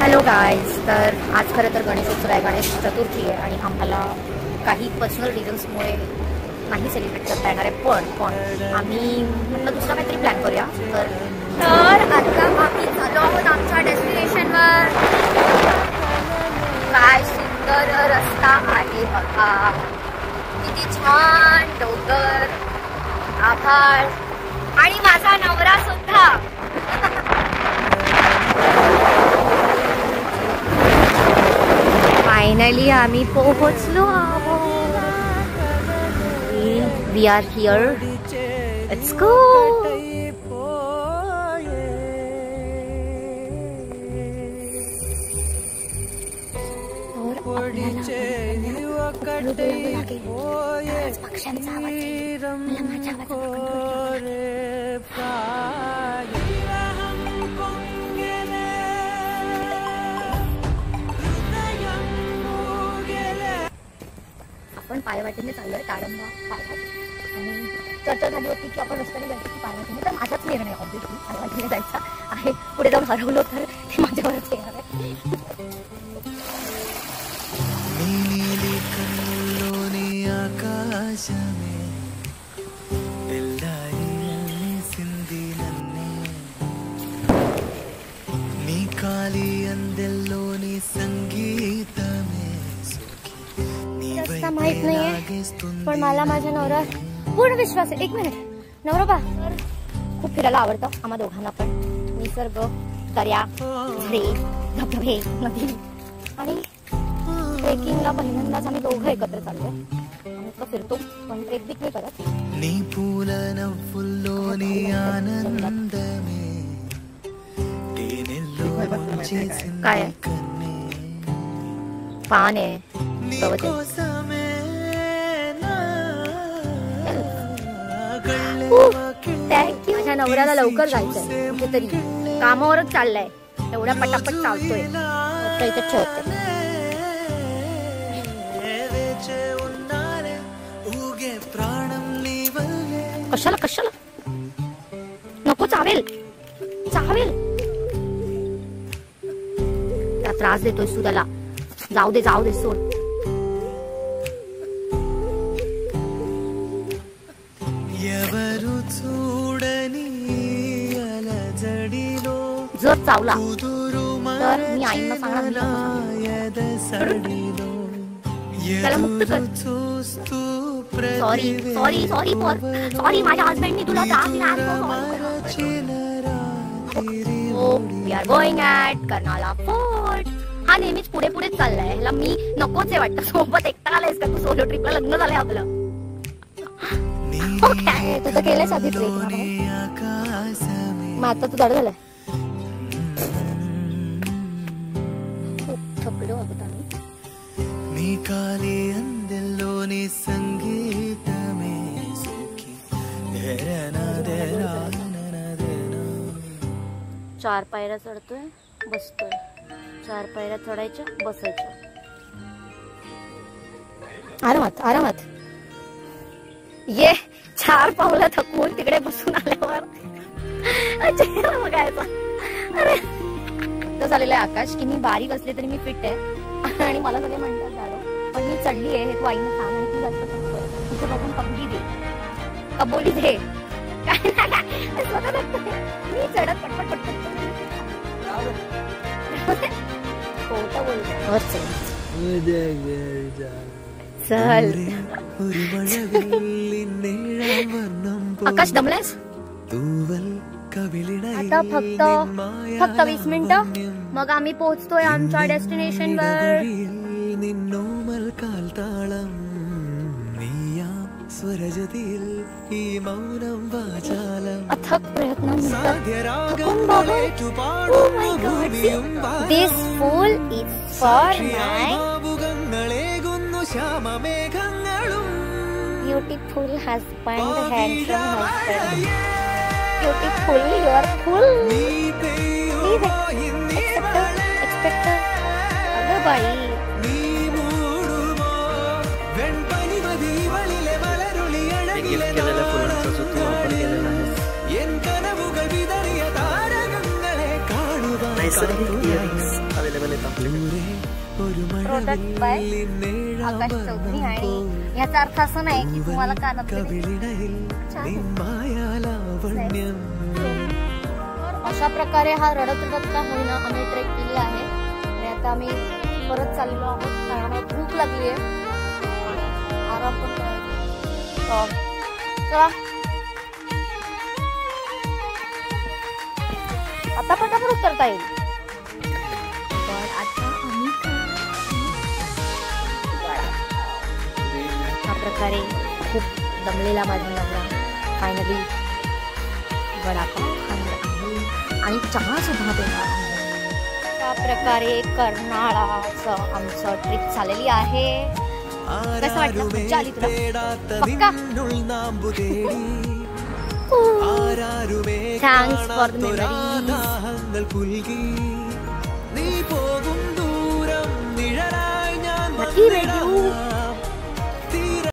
Hello guys, तर आज खरं तर गणेशोत्सव आहे, गणेश चतुर्थी आहे आणि आम्हाला काही पर्सनल रिझन्समुळे नाही सेलिब्रेट करता येणार आहे. पण आम्ही म्हटलं दुसरा काहीतरी प्लॅन करूया. तर आता आम्ही झालो आहोत आमच्या डेस्टिनेशनवर. काय सुंदर रस्ता आहे बघा, किती छान डोंगर, आभाळ आणि माझा नवरा सुद्धा. फायनली आम्ही पोहोचलो आहोत. We are here. Let's go. पक्ष्यांचा आवाज मला माझ्या आपण पायवाटेने चाललोय ताडंबा पायवाट आणि चर्चा झाली होती की आपण रस्त्याने जायचं की पायवाटेने. तर माझाच निर्णय ऑब्विसली पायवाटेने जायचा आहे. पुढे जाऊन हरवलो तर ते माझ्यावरच येणार आहे. माहित नाहीये पण मला माझ्या नवरा पूर्ण विश्वास आहे. एक मिनिट नवरोबा, खूप फिरायला आवडतं आम्हा दोघांना पण. निसर्ग, दर्या, झाडे, धबधबे, नदी आणि ट्रेकिंगला पहिल्यांदाच आम्ही दोघं एकत्र चाललोय. आम्ही तर फिरतो पण ट्रेक बिक नाही करत. काय पान आहे, थँक्यू. माझ्या नवऱ्याला लवकर जायचंय कुठेतरी, कामावरच चाललाय, एवढा पटापट चालतोय. इथे ठेवते. कशाला कशाला नको, चावेल चावेल. त्रास देतोय तू त्याला. जाऊ दे जाऊ दे, सोड. जर चावला तर मी आईंना सांगणार त्याला मुक्त कर. सॉरी सॉरी सॉरी सॉरी, माझ्या हजबंडनी तुला त्रास दिला. We are going at Karnala fort. हा नेहमीच पुढे पुढेच चाललाय. ह्याला मी नकोच आहे वाटतं. सोबत एकटा आलायस का तू? सोलो ट्रिपला लग्न झालंय आपलं. ओके, तुझं केलंयस आधी ट्रेक. मग आता तू धड झालाय. चार पायऱ्या चढतोय, बसतोय. 4 पायऱ्या चढायच्या, बसायच्या. आरामात आरामात. ये 4 पावलं थकवून तिकडे बसून आल्यावर चेहरा बघायचा. अरे तर झालेलं आहे आकाश की मी बारीक असले तरी मी फिट आहे आणि मला सगळे म्हणतात दादा पण मी चढली आहे हे तू आईनं सांग आणि तू जास्त थकतोय. तुझं बघून कबोली दे. काय मी चढत पटपट पटपट चल. आकाश दमलायस? आता फक्त 20 मिनिटं मग आम्ही पोहोचतोय आमच्या डेस्टिनेशनवर. अथक प्रयत्न. This fool is for my beautiful husband, handsome husband. Beautiful, you are full. Please expect. अगं बाई. गिफ्ट केलेल्या फुलांचा जो तू वापर केलेला आहेस. नैसर्गिक इयरिंग्स अवेलेबल प्रोडक्ट बाय आकाश चौधरी. आणि याचा अर्थ असं नाही की तुम्हाला कानात अशा प्रकारे हा रडत रडत का होईना आम्ही ट्रेक केलेला आहे. आणि आता आम्ही परत चाललो आहोत कारण भूक लागली आहे. आराम पण करायचा. चला आता पटापट उतरता येईल. पण आता आम्ही अशा प्रकारे खूप दमलेला माझा नवरा फायनली वडापाव खाणार आहे आणि चहा सुद्धा देणार आहे. अशा प्रकारे कर्नाळाचं आमचं ट्रिप चाललेली आहे. कसं वाटलं? मजा आली तुला? पक्का? Thanks for the memories. नक्की व्हिडिओ